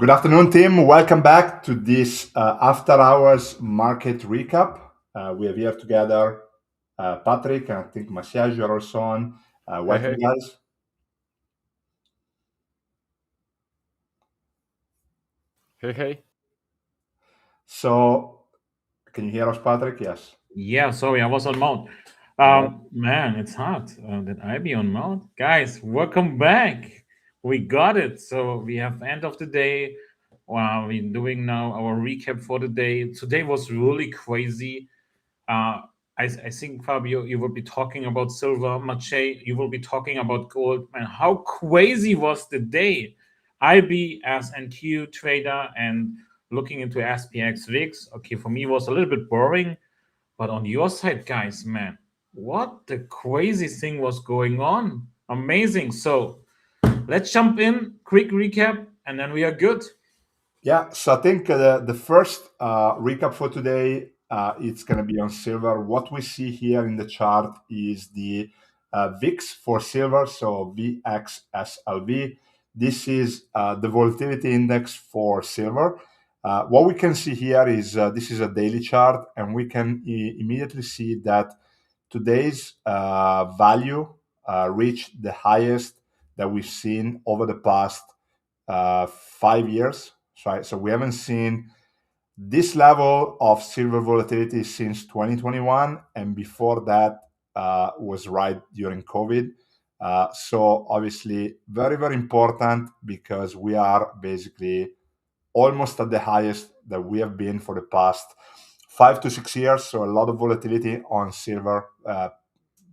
Good afternoon, team. Welcome back to this after hours market recap. We have here together Patrick and I think Masiaj, you're also on. Hey, Welcome, hey, guys. hey, hey. So, can you hear us, Patrick? Yes. Yeah, sorry, I was on mount. All right. Man, it's hard that I be on mount. Guys, welcome back. We got it. So we have end of the day. We're doing now our recap for the day. Today was really crazy. I think Fabio, you will be talking about silver. Mache, you will be talking about gold. Man, how crazy was the day? I be as NQ trader and looking into SPX VIX. Okay, for me it was a little bit boring. But on your side, guys, man, what the crazy thing was going on? Amazing. So let's jump in, quick recap, and then we are good. Yeah. So I think the first recap for today, it's going to be on silver. What we see here in the chart is the VIX for silver, so VXSLV. This is the volatility index for silver. What we can see here is this is a daily chart, and we can immediately see that today's value reached the highest that we've seen over the past 5 years. Right? So we haven't seen this level of silver volatility since 2021, and before that was right during COVID. So obviously, very very important because we are basically almost at the highest that we have been for the past 5 to 6 years. So a lot of volatility on silver.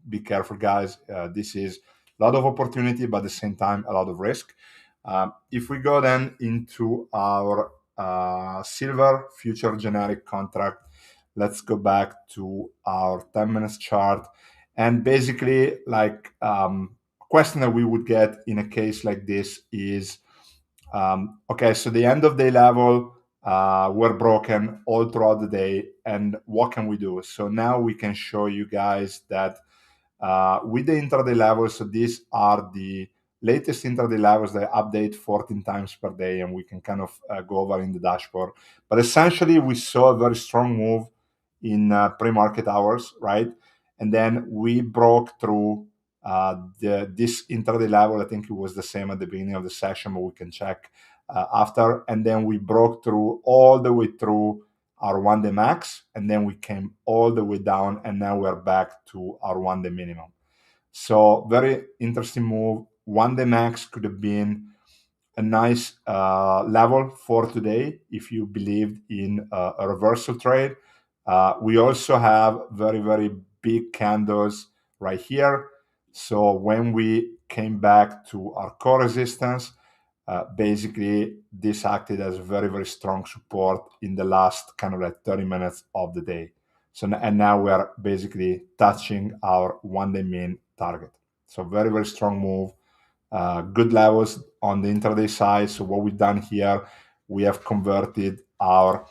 Be careful, guys. This is a lot of opportunity, but at the same time, a lot of risk. If we go then into our silver future generic contract, let's go back to our 10 minutes chart. And basically, like question that we would get in a case like this is, okay, so the end of day level were broken all throughout the day. And what can we do? So now we can show you guys that with the intraday levels, so these are the latest intraday levels that update 14 times per day, and we can kind of go over in the dashboard. But essentially, we saw a very strong move in pre-market hours, right? And then we broke through this intraday level. I think it was the same at the beginning of the session, but we can check after. And then we broke through all the way through our 1 day max, and then we came all the way down, and now we're back to our 1 day minimum. So very interesting move. 1 day max could have been a nice level for today if you believed in a reversal trade. We also have very very big candles right here. So when we came back to our core resistance, basically this acted as very very strong support in the last kind of like 30 minutes of the day. So and now we are basically touching our 1 day mean target. So very very strong move. Good levels on the intraday side. So what we've done here, we have converted our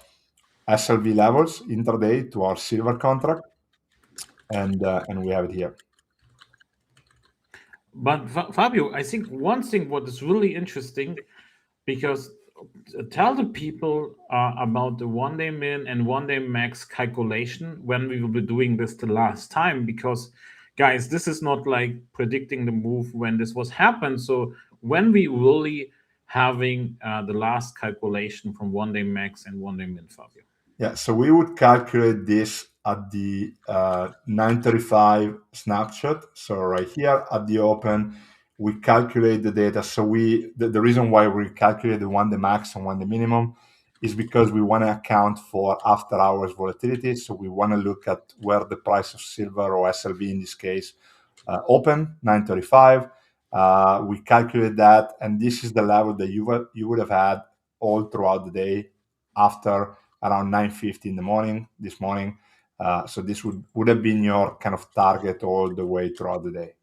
SLV levels intraday to our silver contract, and we have it here. But Fabio, I think one thing what is really interesting because tell the people about the 1 day min and 1 day max calculation when we will be doing this the last time, because guys, this is not like predicting the move when this was happened. So when we really having the last calculation from 1 day max and 1 day min, Fabio. Yeah, so we would calculate this at the 935 snapshot. So right here at the open, we calculate the data. So the reason why we calculate the 1 day max and 1 day minimum is because we want to account for after hours volatility. So we want to look at where the price of silver or SLV in this case open 935. We calculate that, and this is the level that you would have had all throughout the day after around 9:50 in the morning this morning. So this would have been your kind of target all the way throughout the day.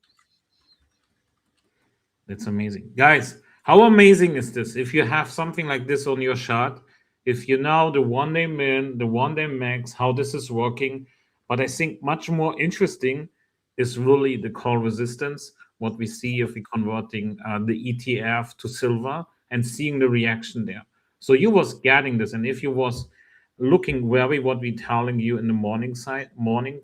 That's amazing. Guys, how amazing is this? If you have something like this on your chart, if you know the 1 day min, the 1 day max, how this is working. But I think much more interesting is really the call resistance, what we see if we converting the ETF to silver and seeing the reaction there. So you was getting this, and if you was looking very what we telling you in the morning,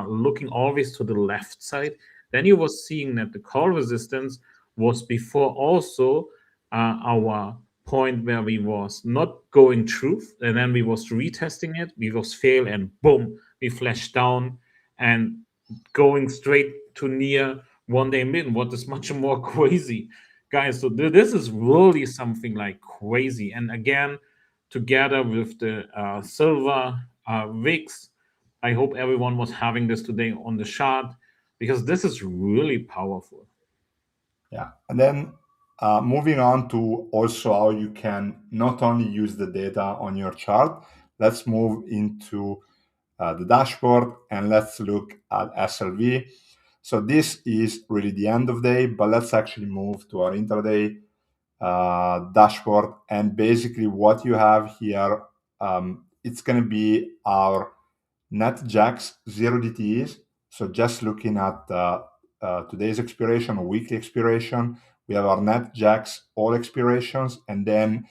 looking always to the left side, then you was seeing that the call resistance was before also our point where we was not going through, and then we was retesting it, we was fail, and boom, we flashed down and going straight to near 1 day min, what is much more crazy, guys. So this is really something like crazy. And again, together with the silver wicks, I hope everyone was having this today on the chart, because this is really powerful. Yeah. And then moving on to also how you can not only use the data on your chart, let's move into the dashboard and let's look at SLV. So this is really the end of day, but let's actually move to our intraday dashboard. And basically what you have here, it's going to be our net jacks, 0 DTEs. So just looking at today's expiration or weekly expiration, we have our net jacks, all expirations, and then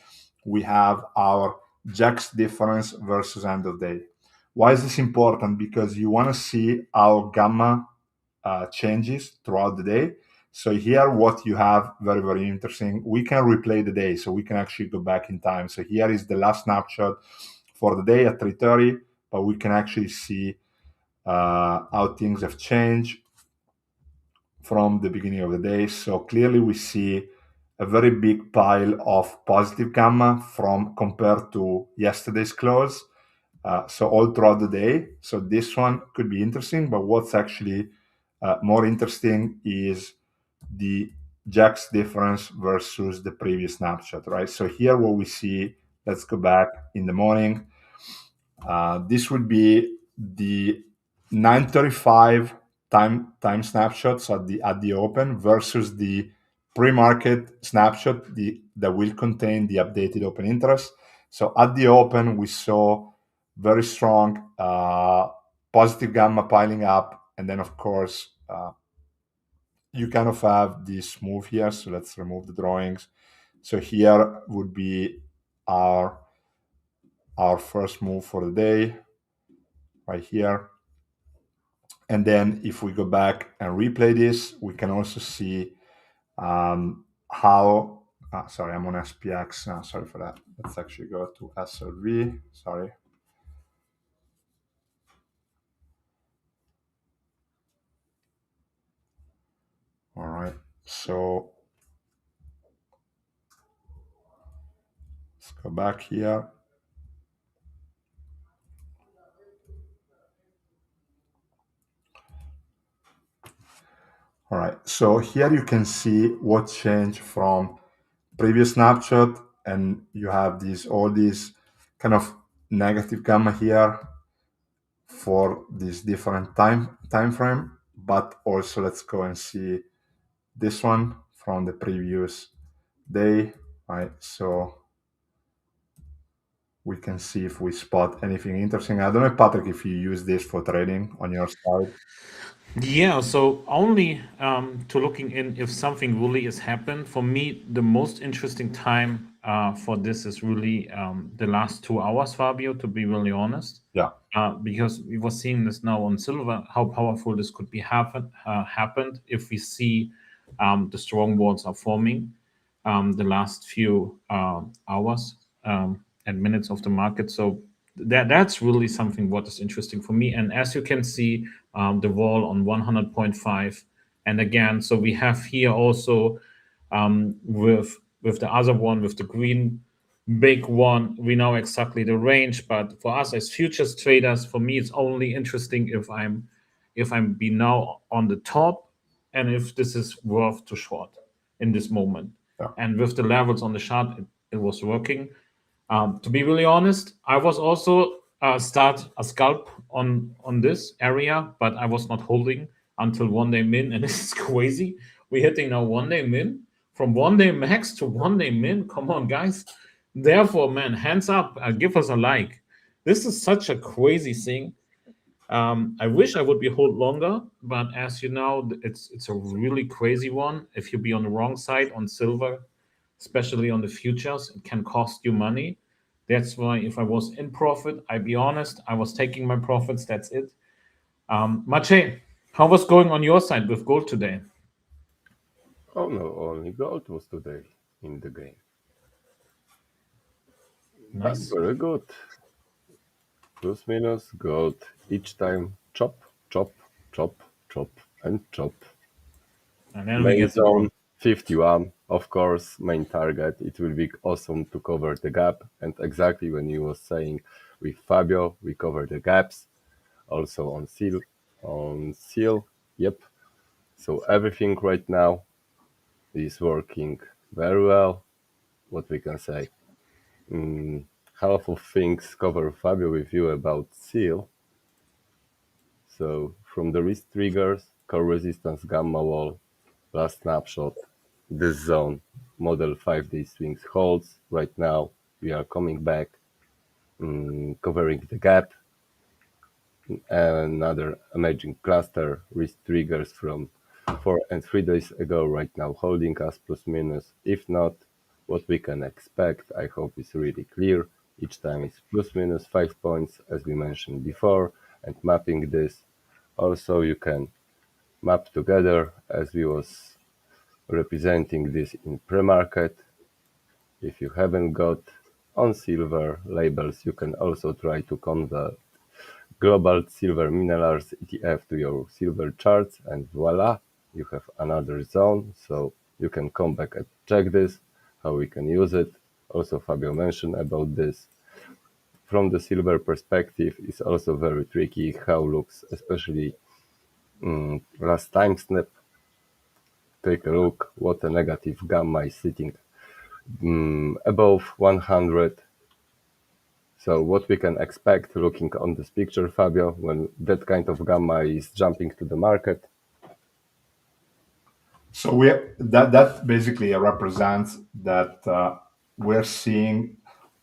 we have our jacks difference versus end of day. Why is this important? Because you want to see how gamma changes throughout the day. So here, what you have, very, very interesting, we can replay the day. So we can actually go back in time. So here is the last snapshot for the day at 3:30, but we can actually see how things have changed from the beginning of the day. So clearly we see a very big pile of positive gamma from compared to yesterday's close. So all throughout the day. So this one could be interesting, but what's actually more interesting is the jacks difference versus the previous snapshot, right? So here what we see, let's go back in the morning. This would be the 9:35 time snapshots at the open versus the pre-market snapshot that will contain the updated open interest. So at the open, we saw very strong positive gamma piling up, and then of course you kind of have this move here. So let's remove the drawings. So here would be our first move for the day right here. And then if we go back and replay this, we can also see how, sorry, I'm on SPX. Sorry for that. Let's actually go to SLV. Sorry. All right. So let's go back here. All right. So here you can see what changed from previous snapshot, and you have all these kind of negative gamma here for this different time frame. But also let's go and see this one from the previous day, right? So we can see if we spot anything interesting. I don't know, Patrick, if you use this for trading on your side. Yeah, so only to looking in if something really has happened. For me, the most interesting time for this is really the last 2 hours, Fabio, to be really honest. Yeah. Because we were seeing this now on silver, how powerful this could be happened if we see the strong walls are forming the last few hours and minutes of the market. So that's really something what is interesting for me. And as you can see, the wall on 100.5, and again, so we have here also with the other one, with the green big one, we know exactly the range. But for us as futures traders, for me, it's only interesting if I'm be now on the top, and if this is worth to short in this moment. Yeah. And with the levels on the chart, it was working. To be really honest, I was also start a scalp on this area, but I was not holding until 1 day min, and this is crazy. We're hitting now 1 day min from 1 day max to 1 day min. Come on, guys. Therefore, man, hands up, give us a like. This is such a crazy thing. I wish I would be hold longer, but as you know, it's a really crazy one. If you be on the wrong side on silver, especially on the futures. It can cost you money. That's why if I was in profit, I be honest, I was taking my profits. That's it. Maciej, how was going on your side with gold today? Oh no, only gold was today in the game. But Nice. very good. Plus minus gold. Each time chop, chop, chop, chop, and chop. And then we Main get the zone profit. 51, of course, main target. It will be awesome to cover the gap. And exactly when you was saying with Fabio, we cover the gaps. Also on seal. Yep. So everything right now is working very well. What we can say. Mm, Half of things cover Fabio with you about seal. So from the risk triggers, core resistance gamma wall, last snapshot, this zone, model 5-day swings holds. Right now we are coming back, covering the gap. Another emerging cluster risk triggers from 4 and 3 days ago right now holding us plus minus. If not, what we can expect, I hope is really clear. Each time it's plus minus 5 points as we mentioned before, and mapping this also you can map together as we was representing this in pre-market. If you haven't got on silver labels, you can also try to convert global silver minerals ETF to your silver charts, and voila, you have another zone. So you can come back and check this, how we can use it. Also, Fabio mentioned about this. From the silver perspective, it's also very tricky how looks, especially last time snap. Take a look what a negative gamma is sitting above 100. So what we can expect looking on this picture, Fabio, when that kind of gamma is jumping to the market? So that basically represents that we're seeing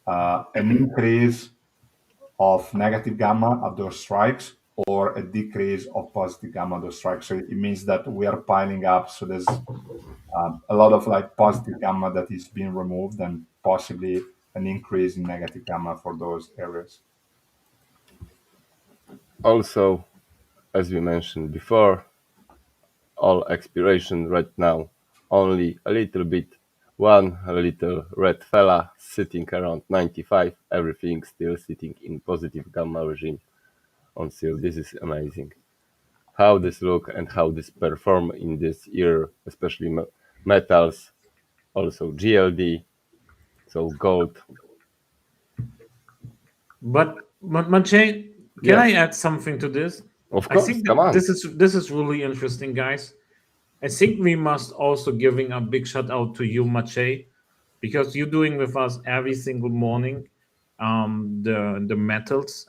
an increase of negative gamma at those strikes or a decrease of positive gamma at those strikes. So it means that we are piling up. So there's a lot of like positive gamma that is being removed and possibly an increase in negative gamma for those areas. Also, as we mentioned before, all expiration right now, only a little bit, one little red fella sitting around 95, everything still sitting in positive gamma regime on seal. This is amazing. How this look and how this perform in this year, especially metals, also GLD, so gold. But Maciej, can I Yes, add something to this? of I course, think come that on. this is really interesting, guys. I think we must also giving a big shout out to you, Maciej, because you're doing with us every single morning the metals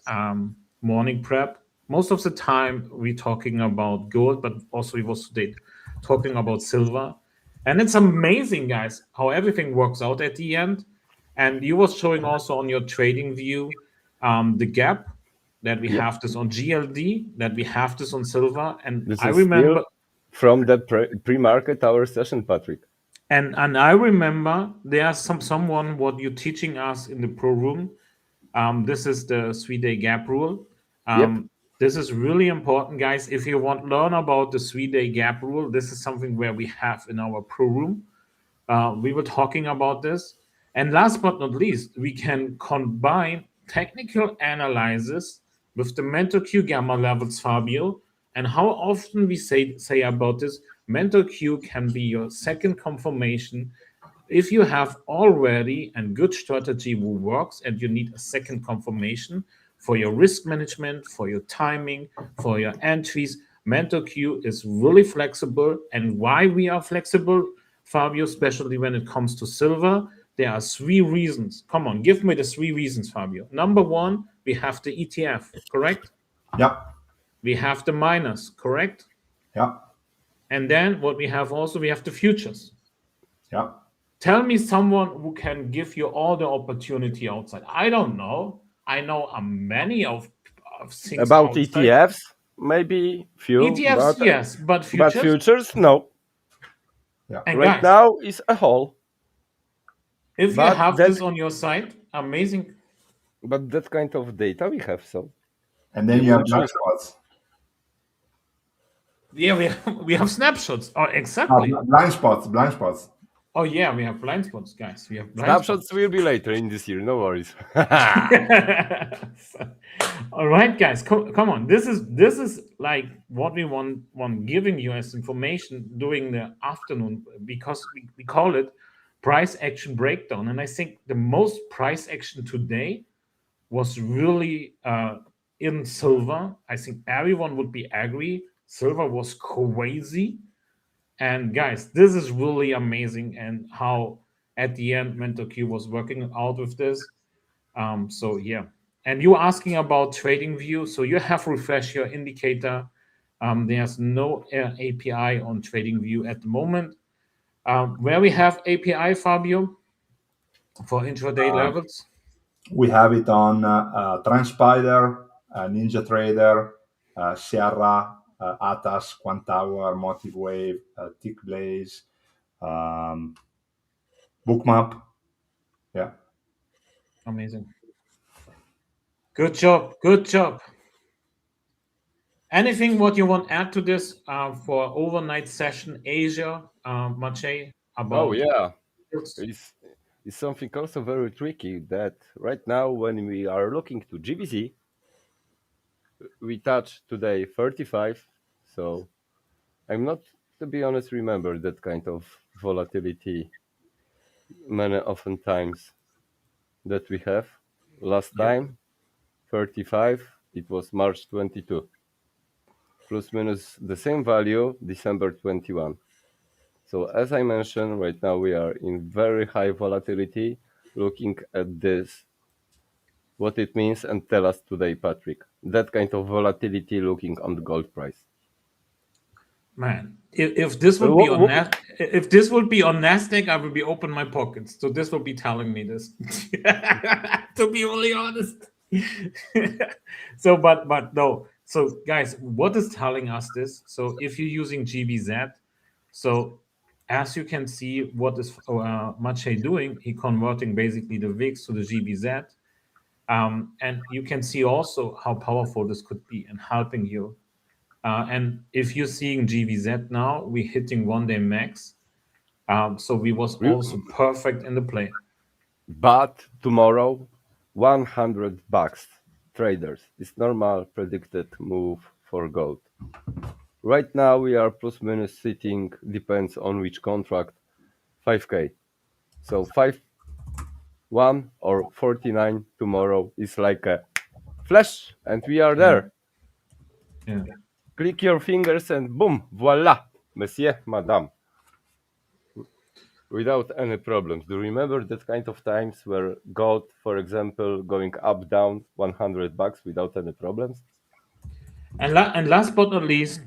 morning prep. Most of the time we talking about gold, but also we was today talking about silver. And it's amazing, guys, how everything works out at the end. And you was showing also on your trading view the gap that we Yep. have this on GLD, that we have this on silver. And This I is still remember from the pre-market hour session, Patrick. and I remember there's someone what you're teaching us in the pro room. This is the 3 day gap rule. Yep. This is really important, guys. If you want to learn about the 3 day gap rule, this is something where we have in our pro room. We were talking about this. And last but not least, we can combine technical analysis with the MentorQ gamma levels, Fabio. And how often we say about this, MentorQ can be your second confirmation if you have already a good strategy who works and you need a second confirmation for your risk management, for your timing, for your entries. MentorQ is really flexible. And why we are flexible, Fabio, especially when it comes to silver, there are 3 reasons. Come on, give me the 3 reasons, Fabio. Number one, we have the ETF, correct? Yeah, We have the miners, correct? yeah, And then what we have also, we have the futures. yeah. Tell me someone who can give you all the opportunity outside. I don't know. I know many of things About outside. ETFs, maybe few, ETFs, yes, but but futures. futures, no. And Right guys, now is a whole. If you But have that this on your site, amazing. but that kind of data we have. So And then you you have can blind choose. spots. Yeah, we have, we have snapshots. Oh, Ah, exactly. blind spots, blind spots. Oh yeah, we have blind spots, guys. We have blind Snapshots spots. will be later in this year. No worries. All right, guys, come on. This is like what we want giving you as information during the afternoon because we call it price action breakdown. And I think the most price action today was really in silver. I think everyone would be agree. Silver was crazy. And guys, this is really amazing and how at the end MentorQ was working out with this. So yeah, and you asking about trading view. So you have refresh your indicator. There's no API on trading view at the moment. Where we have API, Fabio, for intraday Uh, levels. we have it on Transpider, Ninja Trader, Sierra, Atas, Quantower, Motive Wave, Tick Blaze, um, Bookmap. Yeah. Amazing. Good job. Good job. Anything what you want to add to this for overnight session Asia, Maciej, Oh about yeah, yields? it's it's something also very tricky that right now when we are looking to GBC, we touch today 35. So I'm not, to be honest, remember that kind of volatility many often times that we have. Last Yep. time 35, it was March 22, plus minus the same value December 21. So as I mentioned, right now we are in very high volatility. Looking at this, what it means, and tell us today, Patrick, that kind of volatility looking on the gold price. Man, if this would be Wha- on wha- If this would be on Nasdaq, I would be open my pockets. So this will be telling me this. To be really honest. So, but no. So, guys, what is telling us this? So, if you're using GBZ, so as you can see, what is Maciej doing? He converting basically the VIX to the GBZ, and you can see also how powerful this could be in helping you and if you're seeing GVZ now, we're hitting 1 day max. So we was re- also perfect in the play. but tomorrow, 100 bucks traders is normal predicted move for gold. Right now we are plus minus sitting, depends on which contract, 5k. So 5 1 or 49 tomorrow is like a flash, and we are Yeah, there. yeah. Click your fingers and boom, voila, monsieur, madame, without any problems. Do you remember that kind of times where gold, for example, going up down 100 bucks without any problems? And and last but not least,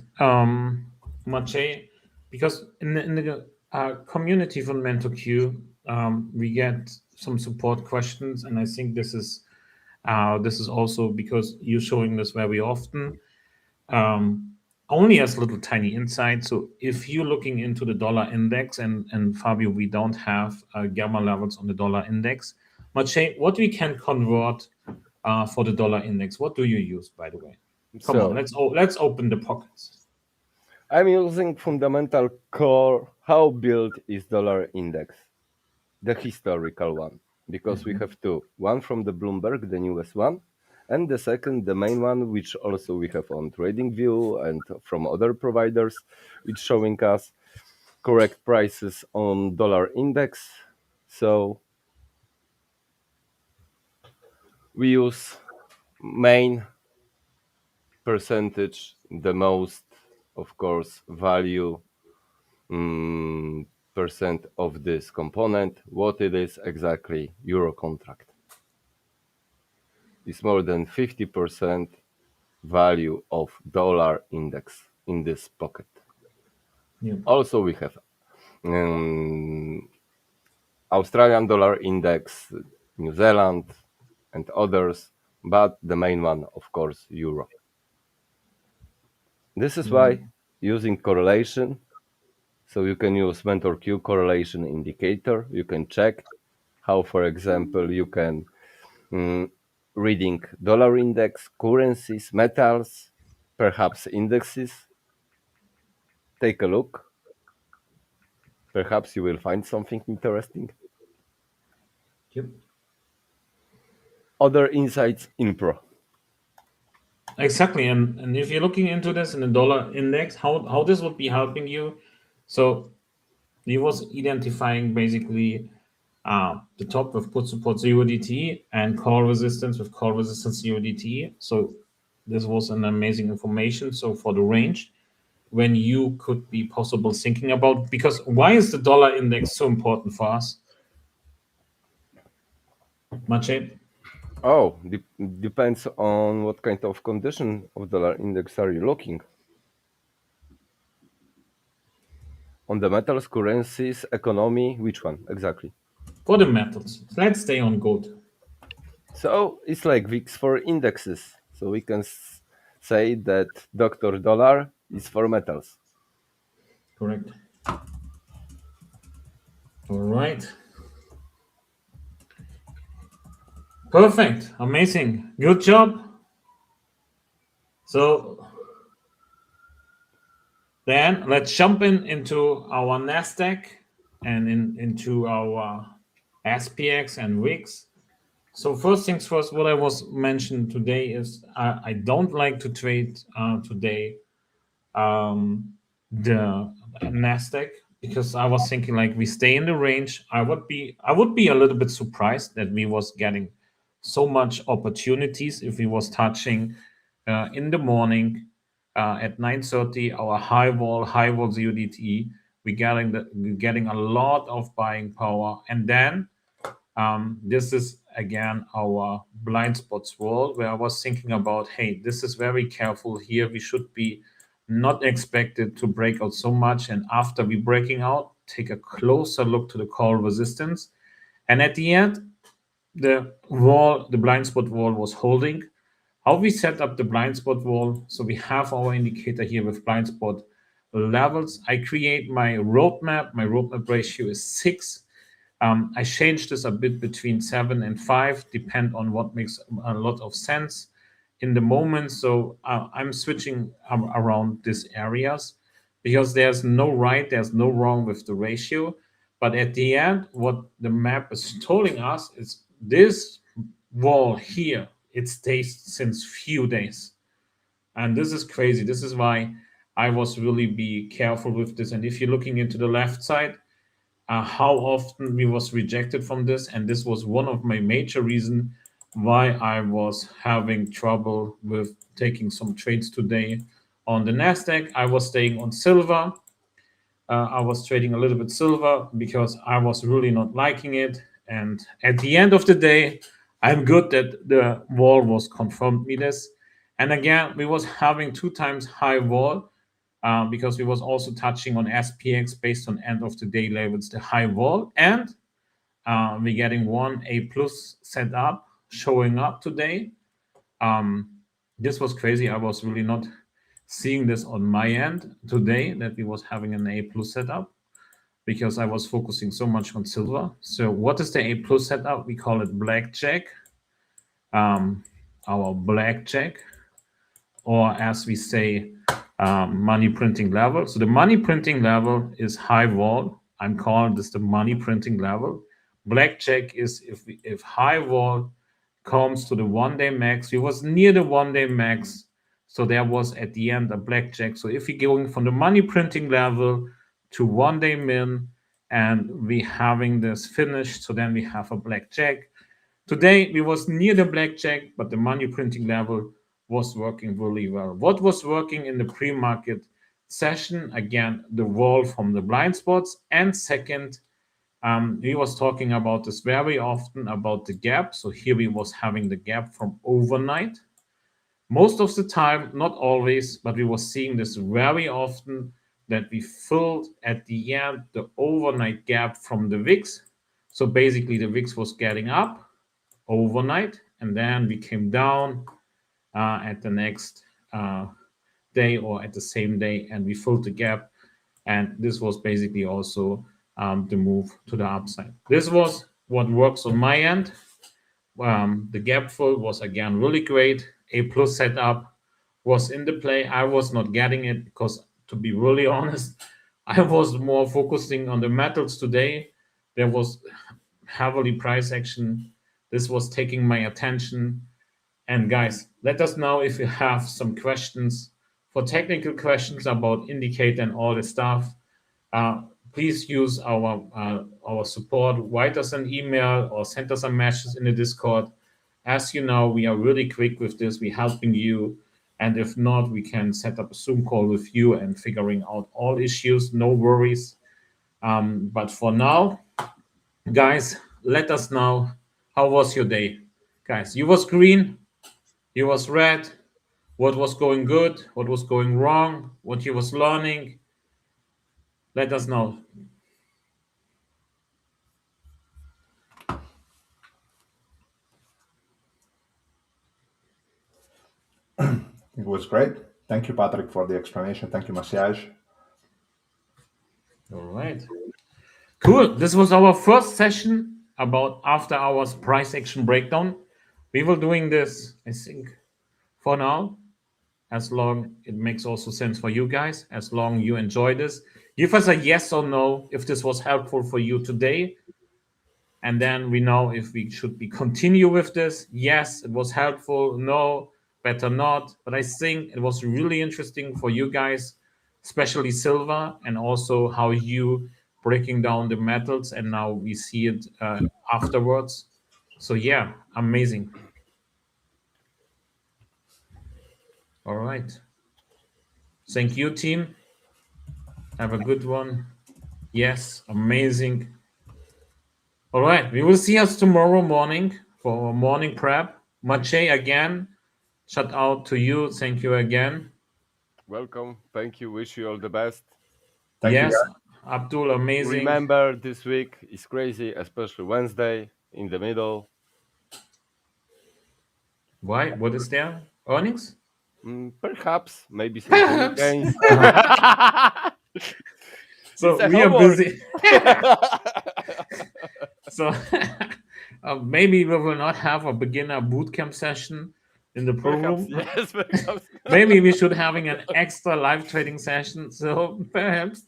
Maciej, because in the community from MentorQ, we get some support questions, and I think this is also because you're showing this very often. um, Only as little tiny insight. So if you're looking into the dollar index, and Fabio, we don't have gamma levels on the dollar index. Maciej, what we can convert for the dollar index? What do you use, by the way? Come on, So let's open the pockets. I'm using fundamental core. How built is dollar index? The historical one, because we have two. One from the Bloomberg, the newest one, and the second, the main one, which also we have on TradingView and from other providers, which showing us correct prices on dollar index. So we use main percentage, the most, of course, value mm, percent of this component. What it is exactly? Euro contract is more than 50% value of dollar index in this pocket. Yeah. Also, we have um, Australian dollar index, New Zealand, and others, but the main one, of course, euro. This is Yeah. why using correlation, so you can use MentorQ correlation indicator. You can check how, for example, you can mm, reading dollar index, currencies, metals, perhaps indexes. Take a look. Perhaps you will find something interesting. Yep. Other insights in Pro. Exactly. And if you're looking into this in the dollar index, how this would be helping you. So he was identifying basically the top with put support USDT and call resistance with call resistance USDT. So this was an amazing information. So for the range, when you could be possible thinking about, because why is the dollar index so important for us? Maciej? Oh, depends on what kind of condition of dollar index are you looking. On the metals, currencies, economy, which one exactly? For the metals, let's stay on gold. So it's like VIX for indexes. So we can say that Dr. Dollar is for metals. Correct. All right. Perfect. Amazing. Good job. So then let's jump into our NASDAQ and into our SPX and WIX. So first things first, what I was mentioned today is I don't like to trade today um, the Nasdaq because I was thinking like we stay in the range. I would be a little bit surprised that we was getting so much opportunities if we was touching in the morning at 9:30 our high wall UDT. We're getting a lot of buying power, and then this is again our blind spots wall where I was thinking about, hey, this is very careful here. We should be not expected to break out so much. And after we breaking out, take a closer look to the call resistance. And at the end, the blind spot wall was holding. How we set up the blind spot wall. So we have our indicator here with blind spot levels. I create my roadmap. My roadmap ratio is 6. I changed this a bit between 7 and 5, depend on what makes a lot of sense in the moment. So I'm switching around these areas because there's no right, there's no wrong with the ratio. But at the end, what the map is telling us is this wall here, it stays since few days. And this is crazy. This is why I was really be careful with this. And if you're looking into the left side, how often we was rejected from this, and this was one of my major reason why I was having trouble with taking some trades today on the Nasdaq. I was staying on silver. I was trading a little bit silver because I was really not liking it. And at the end of the day, I'm good that the wall was confirmed me this. And again, we was having 2 times high wall because we was also touching on SPX based on end of the day levels, the high wall, and we're getting one A plus set up showing up today. Um, this was crazy. I was really not seeing this on my end today that we was having an A plus setup because I was focusing so much on silver. So what is the A plus setup? We call it blackjack. Our blackjack, or as we say, money printing level. So the money printing level is high wall. I'm calling this the money printing level. Blackjack is if high wall comes to the 1 day max. We was near the 1 day max, so there was at the end a blackjack. So if you're going from the money printing level to 1 day min, and we having this finished, so then we have a blackjack. Today we was near the blackjack, but the money printing level was working really well. What was working in the pre-market session? Again, the wall from the blind spots. And second, he was talking about this very often about the gap. So here we was having the gap from overnight. Most of the time, not always, but we was seeing this very often that we filled at the end the overnight gap from the VIX. So basically the VIX was getting up overnight, and then we came down at the next day or at the same day, and we filled the gap. And this was basically also the move to the upside. This was what works on my end. The gap fill was again really great. A plus setup was in the play. I was not getting it because, to be really honest, I was more focusing on the metals today. There was heavily price action. This was taking my attention. And guys, let us know if you have some questions for technical questions about indicator and all this stuff. Uh, Please use our support. Write us an email or send us a message in the Discord. As you know, we are really quick with this. We're helping you. And if not, we can set up a Zoom call with you and figuring out all issues. No worries. But for now, guys, let us know how was your day. Guys, you was green, you was red, what was going good, what was going wrong, what you was learning. Let us know. It was great. Thank you, Patrick, for the explanation. Thank you, Masiaj. All right. Cool. This was our first session about after hours price action breakdown. We will doing this, I think, for now, as long it makes also sense for you guys, as long you enjoy this. Give us a yes or no if this was helpful for you today. And then we know if we should be continue with this. Yes, it was helpful. No, better not. But I think it was really interesting for you guys, especially silver, and also how you breaking down the metals, and now we see it afterwards. So yeah, amazing. All right. Thank you, team. Have a good one. Yes, amazing. All right, we will see us tomorrow morning for our morning prep. Maciej, again, shout out to you. Thank you again. Welcome. Thank you. Wish you all the best. Thank you, Yes, guys. Abdul, amazing. Remember, this week is crazy, especially Wednesday in the middle. Why? What is there? Earnings? Perhaps, maybe some Perhaps. gains. So It's a we are homework. busy. So maybe we will not have a beginner bootcamp session in the pro Perhaps, room. yes, perhaps. Maybe we should having an extra live trading session. So perhaps.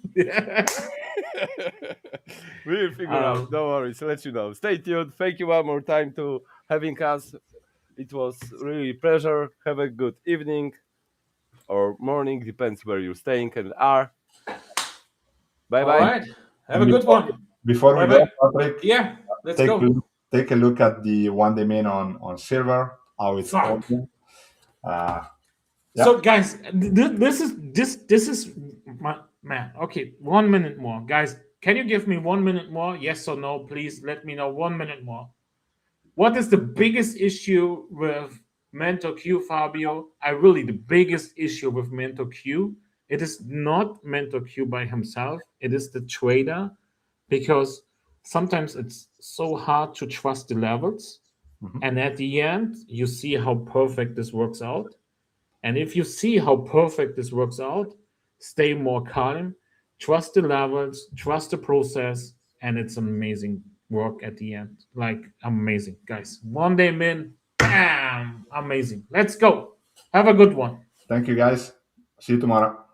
We'll figure out. Don't worry. So let you know. Stay tuned. Thank you one more time to having us. It was really a pleasure. Have a good evening or morning, depends where you're staying and are. Bye All bye. right. Have a good one. Before we go, Bye-bye. Patrick, Yeah, let's take go. take a look at the one-day min on silver, how it's Fuck. holding. So guys, this is my man. Okay, 1 minute more, guys. Can you give me 1 minute more? Yes or no, please. Let me know 1 minute more. What is the biggest issue with MentorQ, Fabio? The biggest issue with MentorQ. It is not MentorQ by himself. It is the trader, because sometimes it's so hard to trust the levels, and at the end you see how perfect this works out. And if you see how perfect this works out, stay more calm, trust the levels, trust the process, and it's amazing work at the end. Like, amazing, guys. 1 day min, bam, amazing. Let's go. Have a good one. Thank you, guys. See you tomorrow.